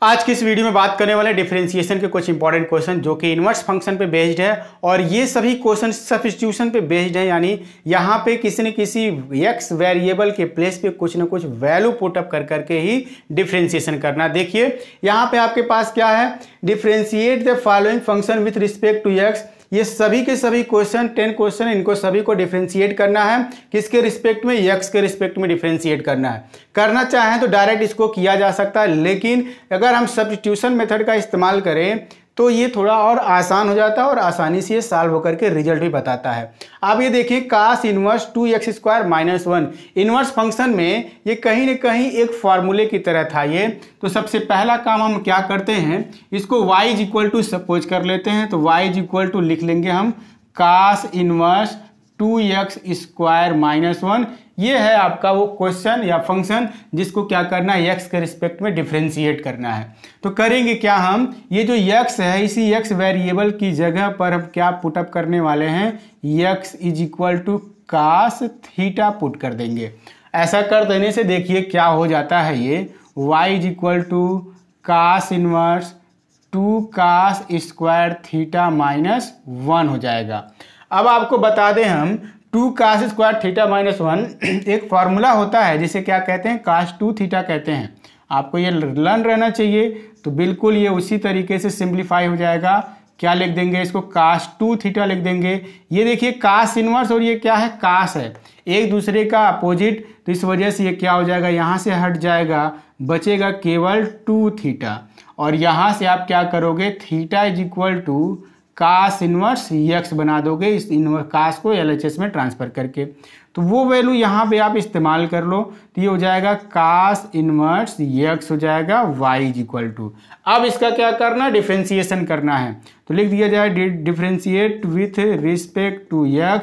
आज की इस वीडियो में बात करने वाले डिफरेंशिएशन के कुछ इंपॉर्टेंट क्वेश्चन जो कि इनवर्स फंक्शन पे बेस्ड है और ये सभी क्वेश्चन सब्स्टिट्यूशन पे बेस्ड है, यानी यहाँ पे किसी न किसी एक्स वेरिएबल के प्लेस पे कुछ ना कुछ वैल्यू पुटअप कर करके ही डिफरेंशिएशन करना। देखिए यहाँ पे आपके पास क्या है, differentiate the following function with respect to x. ये सभी के सभी क्वेश्चन 10 क्वेश्चन, इनको सभी को डिफरेंशिएट करना है। किसके रिस्पेक्ट में? एक्स के रिस्पेक्ट में डिफरेंशिएट करना है। करना चाहें तो डायरेक्ट इसको किया जा सकता है, लेकिन अगर हम सब्स्टिट्यूशन मेथड का इस्तेमाल करें तो ये थोड़ा और आसान हो जाता है और आसानी से ये सॉल्व होकर के रिजल्ट भी बताता है। आप ये देखिए कास इनवर्स 2x² - 1 इनवर्स फंक्शन में ये कहीं ना कहीं एक फार्मूले की तरह था ये। तो सबसे पहला काम हम क्या करते हैं, इसको y = सपोज कर लेते हैं। तो y = लिख लेंगे हम कास इनवर्स 2x² - 1। ये है आपका वो क्वेश्चन या फंक्शन जिसको क्या करना है, x के रिस्पेक्ट में डिफरेंशिएट करना है। तो करेंगे क्या, हम ये जो x है इसी x वेरिएबल की जगह पर हम क्या पुटअप करने वाले हैं, x = cos थीटा पुट कर देंगे। ऐसा कर देने से देखिए क्या हो जाता है, ये y = cos inverse 2 cos² theta - 1 हो जाएगा। अब आपको बता दें हम 2 cos² थीटा - 1 एक फार्मूला होता है जिसे क्या कहते हैं, cos2 थीटा कहते हैं। आपको ये लर्न रहना चाहिए। तो बिल्कुल ये उसी तरीके से सिंप्लीफाई हो जाएगा। क्या लिख देंगे, इसको cos2 थीटा लिख देंगे। ये देखिए cos इनवर्स और ये क्या है, cos है, एक दूसरे का अपोजिट। तो इस वजह से ये क्या हो जाएगा, यहाँ से हट जाएगा, बचेगा केवल 2 थीटा। और यहाँ से आप क्या करोगे, थीटा = कास इनवर्स x बना दोगे, इस इनवर्स कास को LHS में ट्रांसफर करके। तो वो वैल्यू यहाँ पे आप इस्तेमाल कर लो। तो ये हो जाएगा कास इनवर्स x हो जाएगा y = अब इसका क्या करना, डिफरेंशिएशन करना है। तो लिख दिया जाए differentiate with respect to x।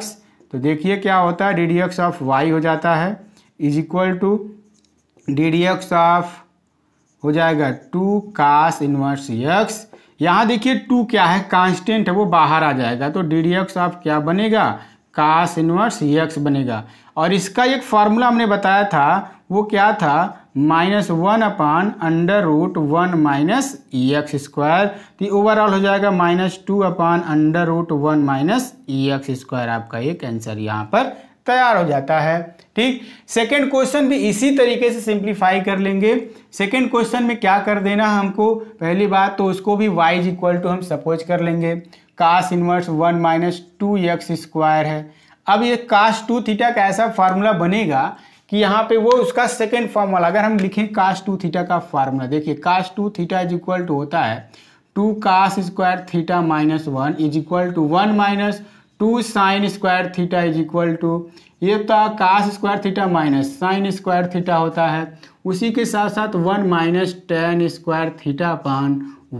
तो देखिए क्या होता है, ddx ऑफ y हो जाता है = ddx ऑफ हो जाएगा 2 cos इनवर्स x। यहाँ देखिए 2 क्या है, कांस्टेंट है, वो बाहर आ जाएगा। तो ddx ऑफ क्या बनेगा, cos इनवर्स x बनेगा। और इसका एक फार्मूला हमने बताया था, वो क्या था, -1/√1 - x²। तो ओवरऑल हो जाएगा -2/√1 - x²। आपका एक आंसर यहाँ पर तैयार हो जाता है। ठीक, सेकंड क्वेश्चन भी इसी तरीके से सिंप्लीफाई कर लेंगे। सेकंड क्वेश्चन में क्या कर देना हमको, पहली बात तो उसको भी y = हम सपोज कर लेंगे cos इनवर्स 1 - 2x² है। अब ये cos2 थीटा का ऐसा फार्मूला बनेगा कि यहाँ पे वो उसका सेकंड फार्मूला अगर हम लिखें cos2 थीटा का फार्मूला, देखिए cos2 थीटा = होता है 2 cos² थीटा - 1 = 1 - 2 sin² थीटा = ये होता है cos² थीटा - sin² थीटा होता है। उसी के साथ साथ 1 - tan² थीटा /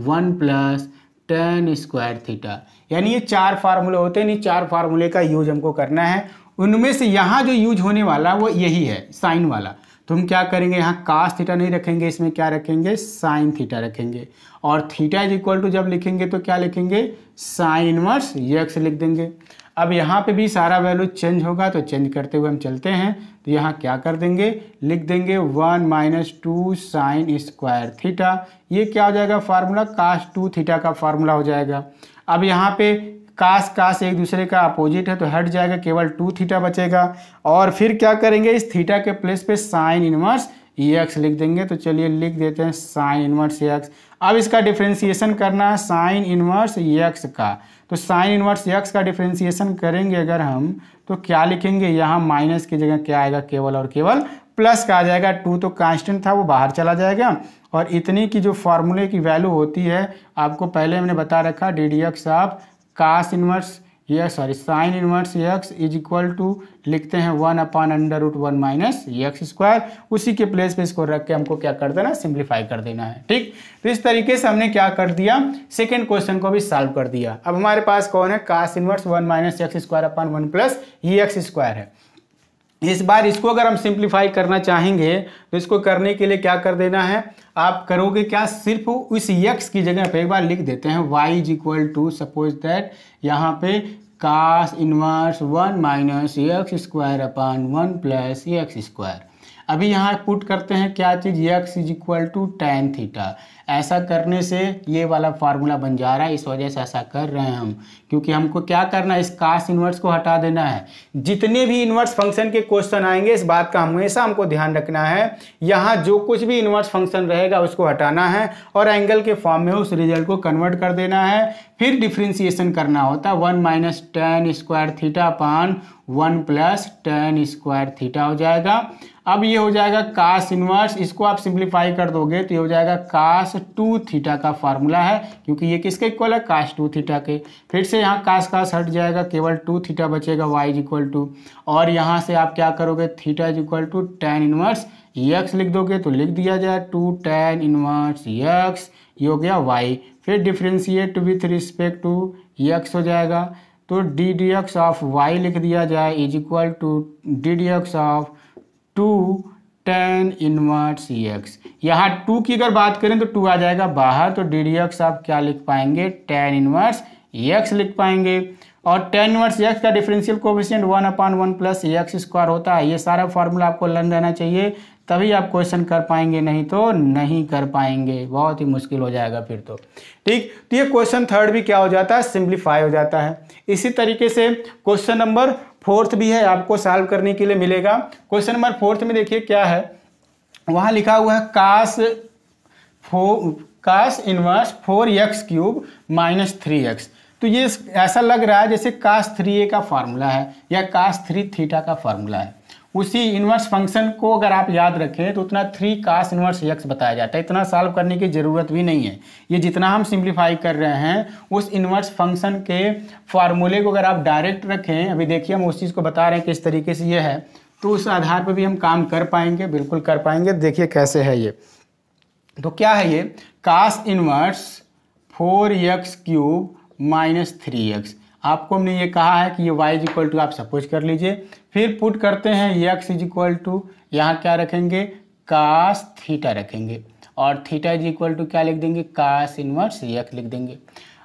1 + tan² थीटा। यानी ये 4 फार्मूले होते हैं। इन 4 फार्मूले का यूज हमको करना है। उनमें से यहाँ जो यूज होने वाला वो यही है, साइन वाला। तो हम क्या करेंगे, यहाँ cos थीटा नहीं रखेंगे, इसमें क्या रखेंगे, sin थीटा रखेंगे। और थीटा = जब लिखेंगे तो क्या लिखेंगे, sin इनवर्स x लिख देंगे। अब यहाँ पे भी सारा वैल्यू चेंज होगा, तो चेंज करते हुए हम चलते हैं। तो यहाँ क्या कर देंगे, लिख देंगे 1 - 2 sin² थीटा। ये क्या हो जाएगा, फार्मूला cos2 थीटा का फार्मूला हो जाएगा। अब यहाँ पे कास एक दूसरे का अपोजिट है तो हट जाएगा, केवल 2 थीटा बचेगा। और फिर क्या करेंगे, इस थीटा के प्लेस पे साइन इनवर्स x लिख देंगे। तो चलिए लिख देते हैं साइन इनवर्स x। अब इसका डिफरेंशिएशन करना है साइन इनवर्स x का। तो साइन इनवर्स x का डिफरेंशिएशन करेंगे अगर हम, तो क्या लिखेंगे, यहाँ माइनस की जगह क्या आएगा, केवल और केवल प्लस का आ जाएगा। 2 तो कांस्टेंट था, वो बाहर चला जाएगा। और इतनी की जो फार्मूले की वैल्यू होती है, आपको पहले हमने बता रखा, ddx of cos inverse sine inverse x = लिखते हैं 1/√1 - x²। उसी के प्लेस पे इसको रख के हमको क्या कर देना, सिंप्लीफाई कर देना है। ठीक, तो इस तरीके से हमने क्या कर दिया, सेकंड क्वेश्चन को भी सॉल्व कर दिया। अब हमारे पास कौन है, cos इनवर्स 1 - x²/1 + x² है। इस बार इसको अगर हम सिंप्लीफाई करना चाहेंगे तो इसको करने के लिए क्या कर देना है, आप करोगे क्या, सिर्फ उस x की जगह पे एक बार लिख देते हैं y = सपोज दैट यहाँ पे cos इनवर्स 1 - x²/1 + x²। अभी यहाँ पुट करते हैं क्या चीज़, x = tan थीटा। ऐसा करने से ये वाला फार्मूला बन जा रहा है, इस वजह से ऐसा कर रहे हैं हम, क्योंकि हमको क्या करना है, इस कास इनवर्स को हटा देना है। जितने भी इनवर्स फंक्शन के क्वेश्चन आएंगे इस बात का हमेशा हमको ध्यान रखना है, यहाँ जो कुछ भी इनवर्स फंक्शन रहेगा उसको हटाना है और एंगल के फॉर्म में उस रिजल्ट को कन्वर्ट कर देना है। फिर डिफ्रेंसिएशन करना होता है, 1 minus ten square theta upon 1 plus ten square theta हो जाएगा। अब ये हो जाएगा कास इनवर्स, इसको आप सिंप्लीफाई कर दोगे तो ये हो जाएगा कास 2 थीटा का फार्मूला है, क्योंकि ये किसके इक्वल है, कास 2 थीटा के। फिर से यहाँ कास हट जाएगा, केवल 2 थीटा बचेगा, y इज इक्वल टू, और यहाँ से आप क्या करोगे, theta is equal to tan inverse x लिख दोगे तो लिख दिया जाए 2 टेन इनवर्स x, ये हो गया y। फिर differentiate with respect to x हो जाएगा, तो d d x of y लिख दिया जाए is equal to d d x of 2 tan inverse x। यहाँ 2 की अगर बात करें तो 2 आ जाएगा बाहर, तो डी डी एक्स आप क्या लिख पाएंगे, टेन इनवर्स x लिख पाएंगे। और टेन इनवर्स x का डिफरेंशियल कोएफिशिएंट 1 अपान 1 प्लस एक्स स्क्वायर होता है। ये सारा फार्मूला आपको लर्न रहना चाहिए, तभी आप क्वेश्चन कर पाएंगे, नहीं तो नहीं कर पाएंगे, बहुत ही मुश्किल हो जाएगा फिर तो। ठीक, तो ये क्वेश्चन थर्ड भी क्या हो जाता है, सिंप्लीफाई हो जाता है। इसी तरीके से क्वेश्चन नंबर फोर्थ भी है, आपको सॉल्व करने के लिए मिलेगा। क्वेश्चन नंबर फोर्थ में देखिए क्या है, वहाँ लिखा हुआ है कास inverse 4x cube minus 3x। तो ये ऐसा लग रहा है जैसे कास 3a का फार्मूला है या कास 3 थीटा का फार्मूला है। उसी इनवर्स फंक्शन को अगर आप याद रखें तो उतना 3 कास इनवर्स x बताया जाता है, इतना सॉल्व करने की ज़रूरत भी नहीं है। ये जितना हम सिंप्लीफाई कर रहे हैं उस इनवर्स फंक्शन के फार्मूले को अगर आप डायरेक्ट रखें, अभी देखिए हम उस चीज़ को बता रहे हैं किस तरीके से ये है, तो उस आधार पर भी हम काम कर पाएंगे, बिल्कुल कर पाएंगे। देखिए कैसे है ये, तो क्या है ये, कास inverse 4x cube minus 3x। आपको हमने ये कहा है कि ये y इज इक्वल टू आप सपोज कर लीजिए, फिर पुट करते हैं x इज इक्वल टू, यहाँ क्या रखेंगे, कास थीटा रखेंगे, और थीटा इज इक्वल टू क्या लिख देंगे, कास इनवर्स x लिख देंगे।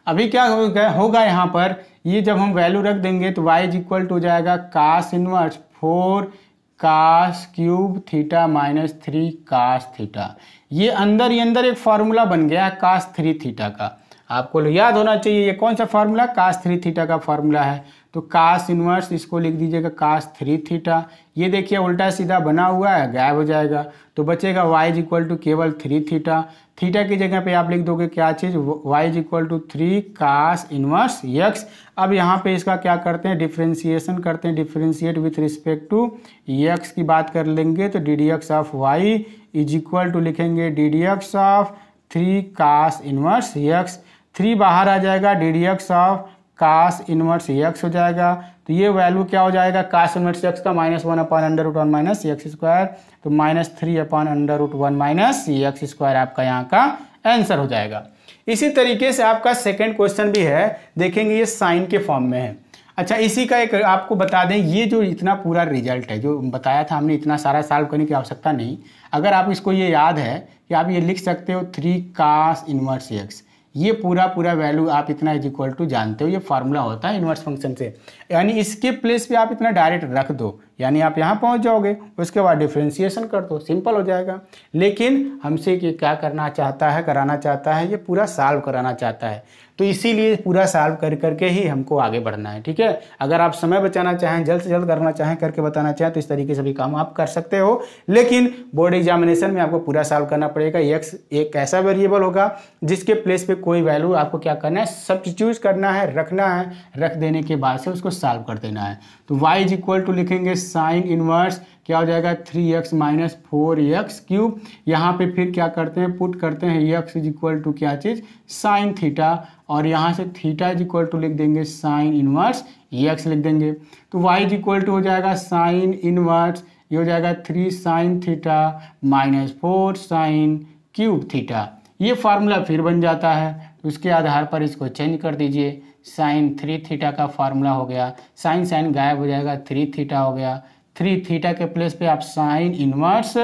अभी क्या होगा यहाँ पर, ये जब हम वैल्यू रख देंगे तो y इज इक्वल टू हो जाएगा cos inverse 4 cos cube theta minus 3 cos theta. ये अंदर ही अंदर एक फार्मूला बन गया कास 3 थीटा का, आपको याद होना चाहिए। ये कौन सा फार्मूला, कास 3 थीटा का फार्मूला है। तो कास इनवर्स इसको लिख दीजिएगा कास 3 थीटा। ये देखिए उल्टा सीधा बना हुआ है, गायब हो जाएगा, तो बचेगा y इज इक्वल टू केवल 3 थीटा। थीटा की जगह पे आप लिख दोगे क्या चीज़, y is equal to 3 cos inverse x। अब यहाँ पे इसका क्या करते हैं, डिफ्रेंसिएशन करते हैं, differentiate with respect to x की बात कर लेंगे, तो d d x of y is equal to लिखेंगे d d x of 3 cos inverse x। 3 बाहर आ जाएगा, d d x of cos inverse x हो जाएगा। तो ये वैल्यू क्या हो जाएगा, कास इनवर्स x का -1 upon under root 1 minus x square, तो -3 upon under root 1 minus x square आपका यहाँ का आंसर हो जाएगा। इसी तरीके से आपका सेकंड क्वेश्चन भी है, देखेंगे ये साइन के फॉर्म में है। अच्छा, इसी का एक आपको बता दें, ये जो इतना पूरा रिजल्ट है जो बताया था हमने, इतना सारा सॉल्व करने की आवश्यकता नहीं। अगर आप इसको ये याद है कि आप ये लिख सकते हो 3 कास इनवर्स x, ये पूरा वैल्यू आप इतना इज इक्वल टू जानते हो, ये फार्मूला होता है इनवर्स फंक्शन से, यानी इसके प्लेस पे आप इतना डायरेक्ट रख दो, यानी आप यहाँ पहुँच जाओगे, उसके बाद डिफ्रेंशिएशन कर दो, सिंपल हो जाएगा। लेकिन हमसे ये क्या करना चाहता है, कराना चाहता है, ये पूरा सॉल्व कराना चाहता है, तो इसीलिए पूरा सॉल्व कर करके ही हमको आगे बढ़ना है। ठीक है, अगर आप समय बचाना चाहें, जल्द से जल्द करना चाहें, करके बताना चाहें, तो इस तरीके से भी काम आप कर सकते हो। लेकिन बोर्ड एग्जामिनेशन में आपको पूरा सॉल्व करना पड़ेगा। x एक ऐसा वेरिएबल होगा जिसके प्लेस पे कोई वैल्यू आपको क्या करना है, सब्स्टिट्यूट करना है, रखना है, रख देने के बाद से उसको सॉल्व कर देना है। तो y इज इक्वल टू लिखेंगे साइन इनवर्स क्या हो जाएगा, 3x माइनस 4x क्यूब। यहाँ पे फिर क्या करते हैं, पुट करते हैं x इज इक्वल टू क्या चीज़, साइन थीटा, और यहाँ से थीटा इज इक्वल टू लिख देंगे साइन इनवर्स x लिख देंगे। तो y इज इक्वल टू हो जाएगा साइन इनवर्स, ये हो जाएगा 3 sine theta minus 4 sine cube theta. ये फार्मूला फिर बन जाता है, तो उसके आधार पर इसको चेंज कर दीजिए, साइन 3 थीटा का फार्मूला हो गया, साइन साइन गायब हो जाएगा, 3 थीटा हो गया। 3 थीटा के प्लेस पे आप साइन इनवर्स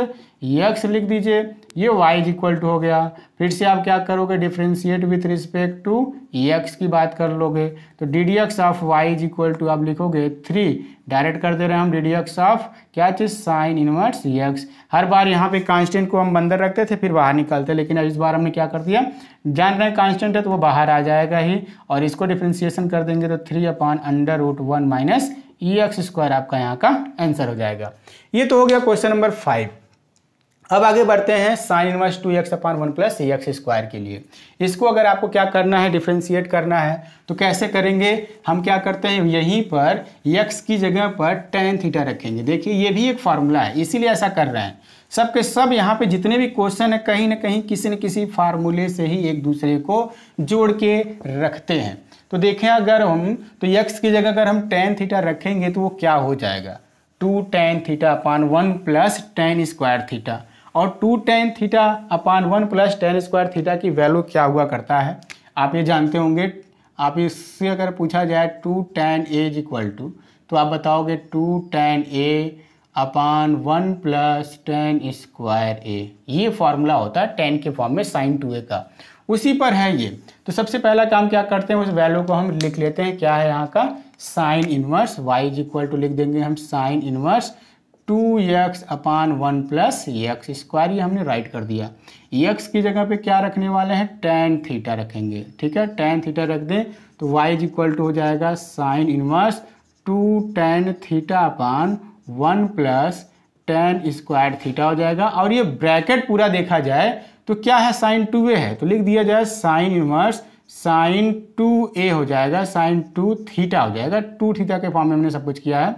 x लिख दीजिए, ये y इज इक्वल टू हो गया। फिर से आप क्या करोगे, differentiate with respect to x की बात कर लोगे, तो d d x of y is equal to आप लिखोगे 3, डायरेक्ट कर दे रहे हैं हम डी डी एक्स ऑफ क्या चीज़, साइन इनवर्स x। हर बार यहाँ पे कांस्टेंट को हम अंदर रखते थे फिर बाहर निकालते, लेकिन इस बार हमने क्या कर दिया, जान रहे हैं कांस्टेंट है तो वो बाहर आ जाएगा ही, और इसको डिफ्रेंशिएशन कर देंगे तो 3/√1 माइनस EX² आपका यहाँ का आंसर हो जाएगा। ये तो हो गया क्वेश्चन नंबर 5। अब आगे बढ़ते हैं sine inverse 2x/1 plus EX² के लिए। इसको अगर आपको क्या करना है, डिफ्रेंशिएट करना है, तो कैसे करेंगे, हम क्या करते हैं यहीं पर x की जगह पर tan थीटा रखेंगे। देखिए ये भी एक फार्मूला है, इसीलिए ऐसा कर रहे हैं। सब के सब यहाँ पे जितने भी क्वेश्चन है कहीं ना कहीं किसी न किसी फार्मूले से ही एक दूसरे को जोड़ के रखते हैं। तो देखें अगर हम तो x की जगह अगर हम tan थीटा रखेंगे तो वो क्या हो जाएगा, 2 tan θ/1 प्लस tan² थीटा, और 2 tan θ/1 प्लस tan² थीटा की वैल्यू क्या हुआ करता है आप ये जानते होंगे। आप इससे अगर पूछा जाए 2 tan A is equal to, तो आप बताओगे 2 tan A/1 प्लस tan²A। ये फॉर्मूला होता है tan के फॉर्म में sin 2A का, उसी पर है ये। तो सबसे पहला काम क्या करते हैं, उस वैल्यू को हम लिख लेते हैं, क्या है यहाँ का, sine inverse y is equal to लिख देंगे हम sine inverse 2x/1 plus EX², ये हमने राइट कर दिया। EX की जगह पे क्या रखने वाले हैं, tan थीटा रखेंगे, ठीक है, tan थीटा रख दें तो y इज इक्वल टू हो जाएगा sine inverse 2 tan θ/1 plus tan² theta हो जाएगा। और ये ब्रैकेट पूरा देखा जाए तो क्या है, साइन 2A है तो लिख दिया जाए साइन इनवर्स साइन 2A हो जाएगा, साइन 2 थीटा हो जाएगा, 2 थीटा के फॉर्म में हमने सब कुछ किया है।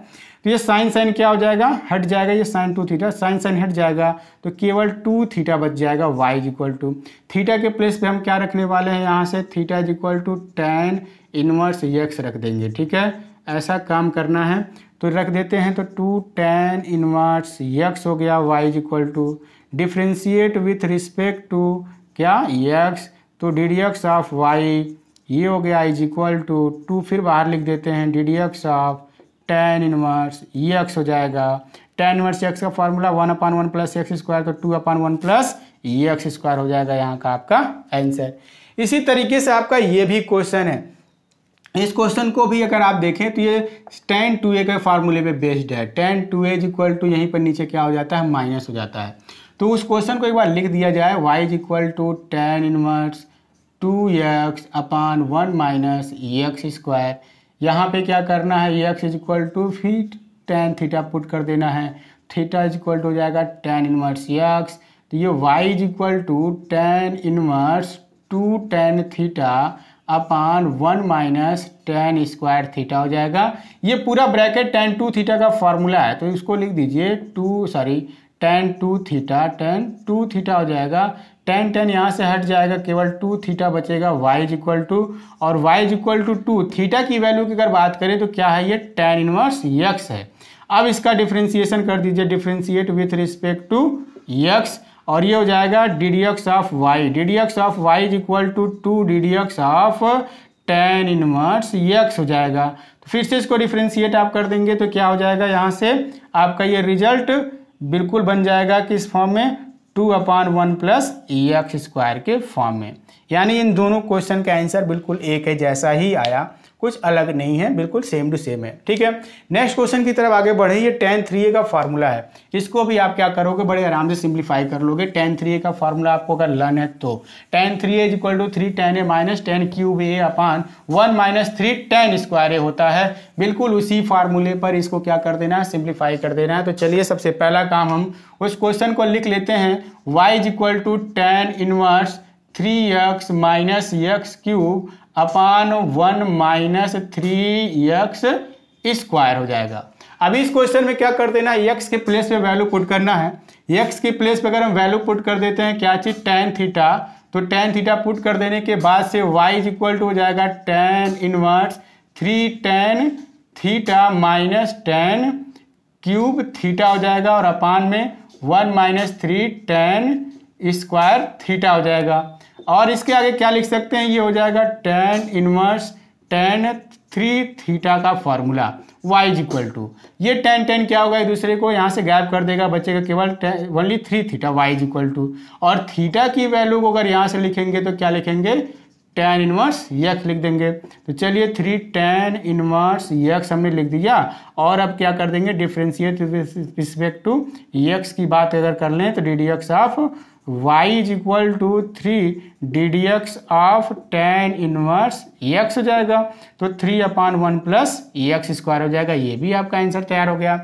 तो ये साइन क्या हो जाएगा, हट जाएगा, ये साइन 2 थीटा, साइन हट जाएगा तो केवल 2 थीटा बच जाएगा। y is equal to theta के प्लेस पे हम क्या रखने वाले हैं, यहाँ से theta is equal to tan inverse x रख देंगे, ठीक है, ऐसा काम करना है। तो रख देते हैं तो 2 tan इनवर्स x हो गया, y is equal to differentiate with respect to क्या x, तो d d x of y ये हो गया इज इक्वल टू 2, फिर बाहर लिख देते हैं D d x of tan inverse EX हो जाएगा। tan इनवर्स x का फॉर्मूला 1/1 प्लस EX², तो 2/1 प्लस EX² हो जाएगा यहाँ का आपका आंसर। इसी तरीके से आपका ये भी क्वेश्चन है, इस क्वेश्चन को भी अगर आप देखें तो ये tan 2A के फार्मूले पे बेस्ड है। tan 2A is equal to यहीं पर नीचे क्या हो जाता है, माइनस हो जाता है। तो उस क्वेश्चन को एक बार लिख दिया जाए, y is equal to tan inverse 2x/1 minus EX²। यहाँ पे क्या करना है, EX इज इक्वल टू फिर tan थीटा पुट कर देना है, थीटा इज इक्वल टू हो जाएगा tan इनवर्स EX। तो ये y is equal to tan inverse 2 tan θ/1 minus tan² theta हो जाएगा। ये पूरा ब्रैकेट tan 2 थीटा का फॉर्मूला है, तो इसको लिख दीजिए tan 2 थीटा हो जाएगा। tan यहाँ से हट जाएगा, केवल 2 थीटा बचेगा, y इज इक्वल टू, और y is equal to 2 theta की वैल्यू की अगर बात करें तो क्या है, ये tan इनवर्स x है। अब इसका डिफ्रेंशिएशन कर दीजिए, differentiate with respect to x, और ये हो जाएगा d d x of y, d d x of y is equal to 2 d d x of tan inverse x हो जाएगा। तो फिर से इसको डिफ्रेंशिएट आप कर देंगे तो क्या हो जाएगा, यहाँ से आपका ये रिजल्ट बिल्कुल बन जाएगा किस फॉर्म में, 2/1 प्लस EX² के फॉर्म में। यानी इन दोनों क्वेश्चन का आंसर बिल्कुल एक है, जैसा ही आया, कुछ अलग नहीं है, बिल्कुल सेम टू सेम है, ठीक है। नेक्स्ट क्वेश्चन की तरफ आगे बढ़े, ये tan 3A का फार्मूला है। इसको भी आप क्या करोगे, बड़े आराम से सिंप्लीफाई कर लोगे। tan 3A का फार्मूला आपको अगर लर्न है तो tan 3A is equal to 3 tan A minus tan³ minus 3 tan² होता है। बिल्कुल उसी फार्मूले पर इसको क्या कर देना है, सिंप्लीफाई कर देना है। तो चलिए सबसे पहला काम हम उस क्वेश्चन को लिख लेते हैं, y is equal to tan inverse 3x minus x³ minus 3x² हो जाएगा। अभी इस क्वेश्चन में क्या कर देना है, x के प्लेस पे वैल्यू पुट करना है। x के प्लेस पे अगर हम वैल्यू पुट कर देते हैं क्या चीज, tan थीटा, तो tan थीटा पुट कर देने के बाद से y इज इक्वल टू हो जाएगा tan inverse 3 tan theta minus tan³ theta हो जाएगा, और अपान में 1 माइनस 3 tan² थीटा हो जाएगा। और इसके आगे क्या लिख सकते हैं, ये हो जाएगा tan इनवर्स tan 3 थीटा का formula. y is equal to, ये tan tan क्या होगा, एक दूसरे को यहाँ से गैप कर देगा, बचेगा केवल only 3 theta y is equal to, और थीटा की वैल्यू को अगर यहाँ से लिखेंगे तो क्या लिखेंगे, tan इनवर्स x लिख देंगे। तो चलिए 3 tan इनवर्स x हमने लिख दिया, और अब क्या कर देंगे, डिफ्रेंशिएट रिस्पेक्ट टू x की बात अगर कर लें तो d d x of y is equal to 3 d d x of tan inverse x हो जाएगा, तो 3/1 प्लस एक्स स्क्वायर हो जाएगा। ये भी आपका आंसर तैयार हो गया।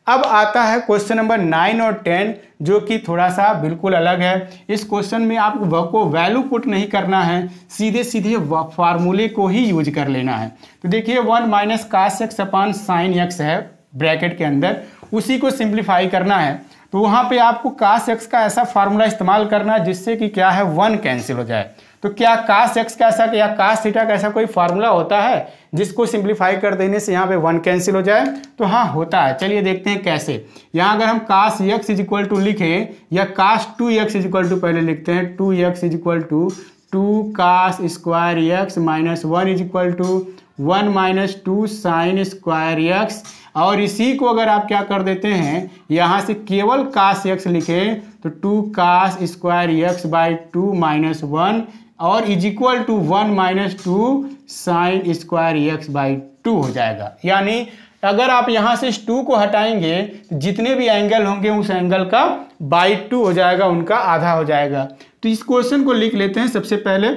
अब आता है क्वेश्चन नंबर 9 और 10, जो कि थोड़ा सा बिल्कुल अलग है। इस क्वेश्चन में आपको वैल्यू पुट नहीं करना है, सीधे सीधे फार्मूले को ही यूज कर लेना है। तो देखिए 1 minus cos x upon sine x है ब्रैकेट के अंदर, उसी को सिंप्लीफाई करना है। तो वहाँ पे आपको कास एक्स का ऐसा फार्मूला इस्तेमाल करना है जिससे कि क्या है 1 कैंसिल हो जाए। तो क्या कास एक्स का ऐसा या कास थीटा का ऐसा कोई फार्मूला होता है जिसको सिंप्लीफाई कर देने से यहाँ पे 1 कैंसिल हो जाए? तो हाँ होता है। चलिए देखते हैं कैसे। यहाँ अगर हम कास एक्स इज इक्वल टू लिखें या कास 2x इज इक्वल टू पहले लिखते हैं, 2x is equal to 2 cos square x minus 1 is equal to 1 minus 2 sine square x, और इसी को अगर आप क्या कर देते हैं यहाँ से केवल कास एक्स लिखें तो 2 cos square x by 2 minus 1 और is equal to 1 minus 2 sine square x by 2 हो जाएगा। यानी अगर आप यहाँ से इस 2 को हटाएंगे तो जितने भी एंगल होंगे उस एंगल का बाई 2 हो जाएगा, उनका आधा हो जाएगा। तो इस क्वेश्चन को लिख लेते हैं। सबसे पहले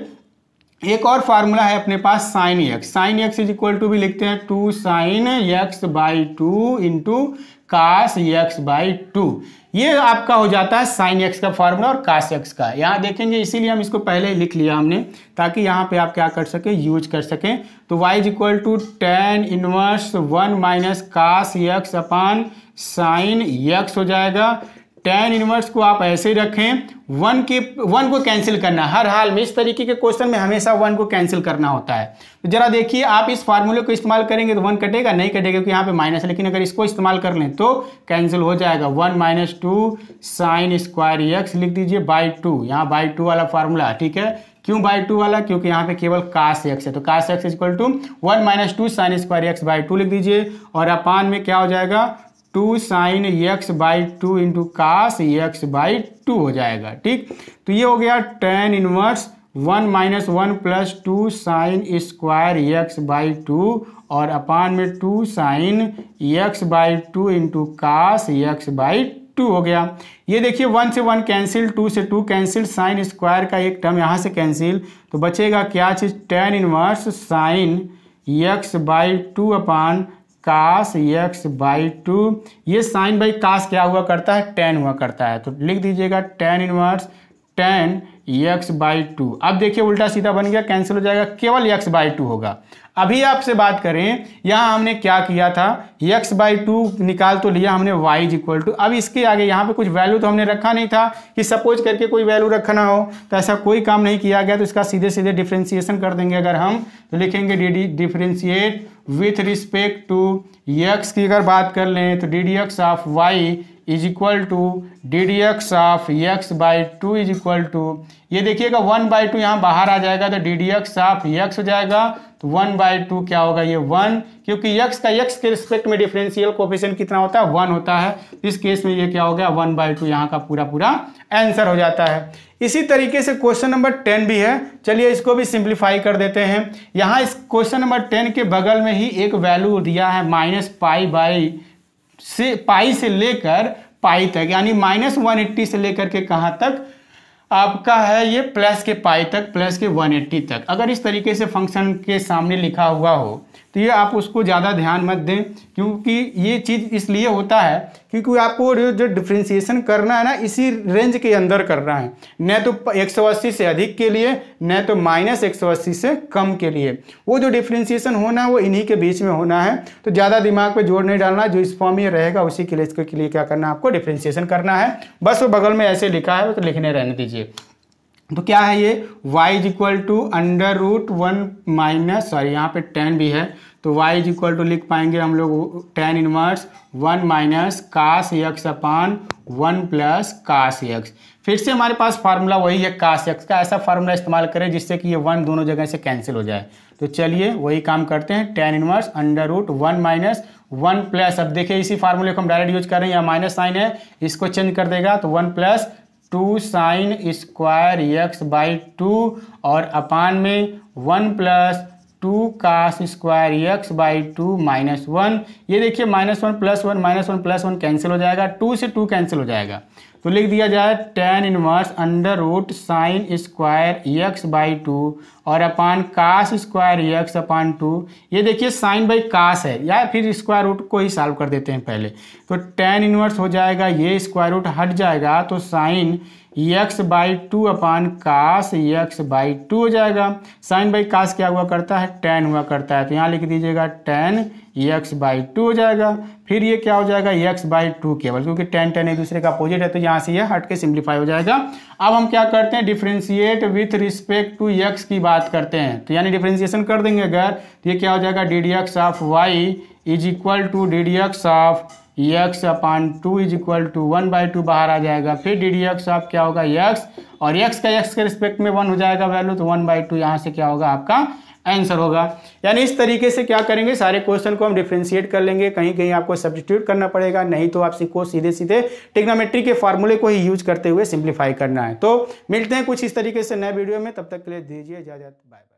एक और फार्मूला है अपने पास sine x, sine x is equal to भी लिखते हैं 2 sine x by 2 into cos x by 2। ये आपका हो जाता है साइन एक्स का फार्मूला और कास एक्स का। यहाँ देखेंगे इसीलिए हम इसको पहले ही लिख लिया हमने, ताकि यहाँ पे आप क्या कर सके, यूज कर सकें। तो y is equal to tan inverse 1 minus cos x upon sine x हो जाएगा। tan इनवर्स को आप ऐसे ही रखें, 1 को कैंसिल करना, हर हाल में इस तरीके के क्वेश्चन में हमेशा 1 को कैंसिल करना होता है। तो जरा देखिए आप इस फार्मूले को इस्तेमाल करेंगे तो 1 कटेगा, नहीं कटेगा क्योंकि यहाँ पे माइनस है, लेकिन अगर इसको इस्तेमाल कर लें तो कैंसिल हो जाएगा। 1 माइनस 2 साइन स्क्वायर एक्स लिख दीजिए बाई 2, यहाँ बाई 2 वाला फार्मूला, ठीक है। क्यों बाई 2 वाला? क्योंकि यहाँ पे केवल कास एक्स है, तो cos x is equal to 1 minus 2 sine square x by 2 लिख दीजिए, और अपान में क्या हो जाएगा 2 sine x by 2 into cos x by 2 हो जाएगा। ठीक, तो ये हो गया tan inverse 1 minus 1 plus 2 sine square x by 2 और अपान में 2 sine x by 2 into cos x by 2 हो गया। ये देखिए 1 से 1 कैंसिल, 2 से 2 कैंसिल, साइन स्क्वायर का एक टर्म यहाँ से कैंसिल, तो बचेगा क्या चीज़, tan inverse sine x by 2 upon cos x by 2। ये साइन बाई कास क्या हुआ करता है, tan हुआ करता है, तो लिख दीजिएगा tan inverse tan x by 2। अब देखिए उल्टा सीधा बन गया, कैंसिल हो जाएगा, केवल x बाई 2 होगा। अभी आपसे बात करें, यहाँ हमने क्या किया था, x बाई 2 निकाल तो लिया हमने y इज इक्वल टू, अब इसके आगे यहाँ पे कुछ वैल्यू तो हमने रखा नहीं था कि सपोज करके कोई वैल्यू रखना हो, तो ऐसा कोई काम नहीं किया गया। तो इसका सीधे सीधे डिफ्रेंसिएशन कर देंगे अगर हम, तो लिखेंगे d differentiate with respect to x की अगर बात कर लें तो d d x of y is equal to d d x of x by 2 is equal to, ये देखिएगा 1 बाई 2 यहाँ बाहर आ जाएगा तो d d x of x हो जाएगा, तो 1 बाई 2 क्या होगा, ये 1, क्योंकि x का x के रिस्पेक्ट में डिफरेंशियल कोफिशिएंट कितना होता है, 1 होता है। इस केस में ये क्या हो गया, 1 बाई 2 यहाँ का पूरा आंसर हो जाता है। इसी तरीके से क्वेश्चन नंबर 10 भी है, चलिए इसको भी सिंप्लीफाई कर देते हैं। यहाँ इस क्वेश्चन नंबर 10 के बगल में ही एक वैल्यू दिया है पाई से लेकर पाई तक, यानी -180 से लेकर के कहाँ तक आपका है, ये प्लस के पाई तक, प्लस के 180 तक। अगर इस तरीके से फंक्शन के सामने लिखा हुआ हो तो ये आप उसको ज़्यादा ध्यान मत दें, क्योंकि ये चीज़ इसलिए होता है क्योंकि आपको जो डिफ्रेंशिएशन करना है ना, इसी रेंज के अंदर करना है, न तो 180 से अधिक के लिए, न तो -180 से कम के लिए। वो जो डिफ्रेंशिएशन होना है वो इन्हीं के बीच में होना है, तो ज़्यादा दिमाग पे जोर नहीं डालना, जो इस फॉर्म में रहेगा उसी के लिए, इसके लिए क्या करना है, आपको डिफ्रेंशिएशन करना है। बस वो बगल में ऐसे लिखा है तो लिखने रहने दीजिए। तो क्या है ये, y is equal to √1 minus, sorry यहाँ पे tan भी है, तो y इज इक्वल टू लिख पाएंगे हम लोग tan inverse 1 minus cos x upon 1 plus cos x. फिर से हमारे पास फार्मूला वही है कास एक्स का, ऐसा फार्मूला इस्तेमाल करें जिससे कि ये 1 दोनों जगह से कैंसिल हो जाए। तो चलिए वही काम करते हैं, tan इनवर्स √1 माइनस 1 प्लस, अब देखिए इसी फार्मूले को हम डायरेक्ट यूज कर रहे हैं, यहाँ माइनस साइन है, इसको चेंज कर देगा तो 1 plus 2 sine square x by 2 और अपान में 1 plus 2 cos square x by 2 minus 1। ये देखिए minus 1 plus 1 minus 1 plus 1 cancel हो जाएगा, 2 से 2 कैंसिल हो जाएगा, तो लिख दिया जाए tan inverse under root sine square x by 2 और अपान कास स्क्वायर एक्स अपान 2। ये देखिए साइन बाई कास है, या फिर स्क्वायर रूट को ही सॉल्व कर देते हैं पहले, तो tan इनवर्स हो जाएगा, ये स्क्वायर रूट हट जाएगा तो sine x by 2 upon cos x by 2 हो जाएगा। साइन बाई कास क्या हुआ करता है, tan हुआ करता है, तो यहाँ लिख दीजिएगा tan एक्स बाई 2 हो जाएगा। फिर ये क्या हो जाएगा, एक्स बाई 2 केवल, क्योंकि tan एक दूसरे का अपोजिट है, तो यहाँ से यह हट के सिंप्लीफाई हो जाएगा। अब हम क्या करते हैं, differentiate with respect to x की बात करते हैं, तो यानी डिफ्रेंशिएशन कर देंगे अगर, तो ये क्या हो जाएगा, d d x of y is equal to d d x of x upon 2 is equal to 1/2 बाहर आ जाएगा। फिर डी डी एक्स ऑफ क्या होगा, एक्स, और एक्स का एक्स के रिस्पेक्ट में 1 हो जाएगा वैल्यू, तो 1/2 यहाँ से क्या होगा, आपका आंसर होगा। यानी इस तरीके से क्या करेंगे, सारे क्वेश्चन को हम डिफ्रेंशिएट कर लेंगे, कहीं कहीं आपको सब्स्टिट्यूट करना पड़ेगा, नहीं तो आप सीखो सीधे सीधे ट्रिग्नोमेट्री के फार्मूले को ही यूज करते हुए सिंप्लीफाई करना है। तो मिलते हैं कुछ इस तरीके से नए वीडियो में, तब तक के लिए दीजिए इजाजत, बाय।